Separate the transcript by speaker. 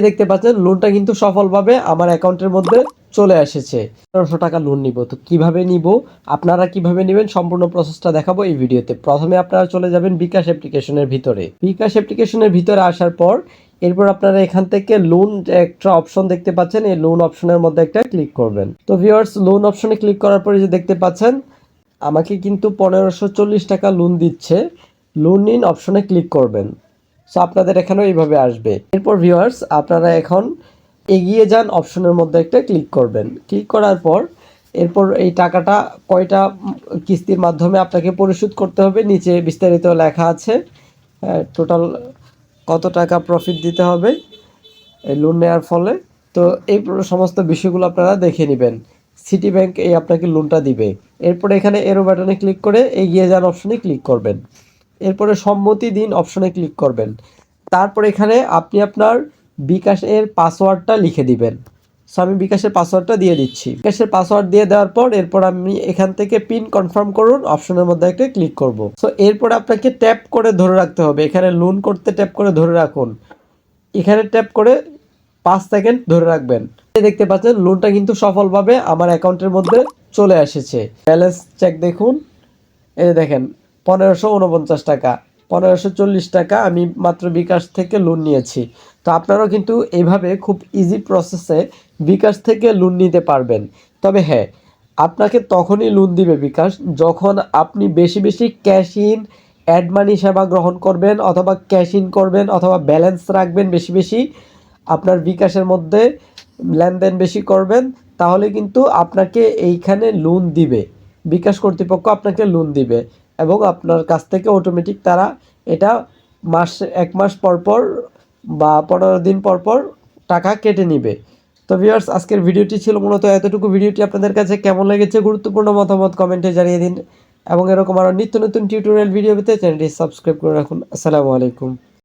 Speaker 1: দেখতে পাচ্ছেন লোনটা কিন্তু সফলভাবে আমার অ্যাকাউন্টের মধ্যে চলে এসেছে। ১৩০০ টাকা লোন নিব। তো কিভাবে নিব, আপনারা কিভাবে নেবেন সম্পূর্ণ প্রসেসটা দেখাবো এই ভিডিওতে। প্রথমে আপনারা চলে যাবেন বিকাশ অ্যাপ্লিকেশনের ভিতরে। বিকাশ অ্যাপ্লিকেশনের ভিতরে আসার পর এরপর আপনারা এখান থেকে লোন একটা অপশন দেখতে পাচ্ছেন, এই লোন অপশনের মধ্যে একটা ক্লিক করবেন। তো ভিউয়ার্স, লোন অপশনে ক্লিক করার পরে যে দেখতে পাচ্ছেন আমাকে কিন্তু ১৫৪০ টাকা লোন দিচ্ছে। লোন ইন অপশনে ক্লিক করবেন। সো আপনাদের এখানেও এইভাবে আসবে। এরপর ভিউয়ার্স, আপনারা এখন এগিয়ে যান অপশনের মধ্যে একটা ক্লিক করবেন। ক্লিক করার পর এরপর এই টাকাটা কয়টা কিস্তির মাধ্যমে আপনাকে পরিশোধ করতে হবে নিচে বিস্তারিত লেখা আছে। টোটাল কত টাকা প্রফিট দিতে হবে এই লোন নেওয়ার ফলে। তো এই সমস্ত বিষয়গুলো আপনারা দেখে নেবেন। সিটি ব্যাংক এই আপনাকে লোনটা দিবে। এরপরে এখানে এরো বাটনে ক্লিক করে এগিয়ে যান অপশনে ক্লিক করবেন। এরপরে সম্মতি দিন অপশনে ক্লিক করবেন। তারপর এখানে আপনি আপনার বিকাশের পাসওয়ার্ডটা লিখে দিবেন। সো আমি বিকাশের পাসওয়ার্ডটা দিয়ে দিচ্ছি। বিকাশের পাসওয়ার্ড দিয়ে দেওয়ার পর এরপর আমি এখান থেকে পিন কনফার্ম করুন অপশনের মধ্যে একটা ক্লিক করব। সো এরপর আপনাকে ট্যাপ করে ধরে রাখতে হবে। এখানে লোন করতে ট্যাপ করে ধরে রাখুন। এখানে ট্যাপ করে 5 সেকেন্ড ধরে রাখবেন। দেখতে পাচ্ছেন লোনটা কিন্তু সফলভাবে আমার অ্যাকাউন্টের মধ্যে চলে এসেছে। ব্যালেন্স চেক দেখুন। এই দেখেন ১৫৪৯ টাকা, ১৫৪০ টাকা আমি মাত্র বিকাশ থেকে লোন নিয়েছি। তো আপনারাও কিন্তু এইভাবে খুব ইজি প্রসেসে বিকাশ থেকে লোন নিতে পারবেন। তবে হ্যাঁ, আপনাকে তখনই লোন দিবে বিকাশ যখন আপনি বেশি বেশি ক্যাশ ইন, অ্যাড মানি সেবা গ্রহণ করবেন অথবা ক্যাশ ইন করবেন অথবা ব্যালেন্স রাখবেন বেশি বেশি, আপনার বিকাশের মধ্যে লেনদেন বেশি করবেন, তাহলে কিন্তু আপনাকে এইখানে লোন দিবে। বিকাশ কর্তৃপক্ষ আপনাকে লোন দিবে এবং আপনার কাছ থেকে অটোমেটিক তারা এটা এক মাস পর পর বা 15 দিন পর পর টাকা কেটে নিবে। তো ভিউয়ার্স, আজকের ভিডিওটি ছিল মূলত এতটুকু। ভিডিওটি আপনাদের কাছে কেমন লেগেছে গুরুত্বপূর্ণ মতামত কমেন্টে জানিয়ে দিন এবং এরকম আরও নিত্য নতুন টিউটোরিয়াল ভিডিও পেতে চ্যানেলটি সাবস্ক্রাইব করে রাখুন। আসসালামু আলাইকুম।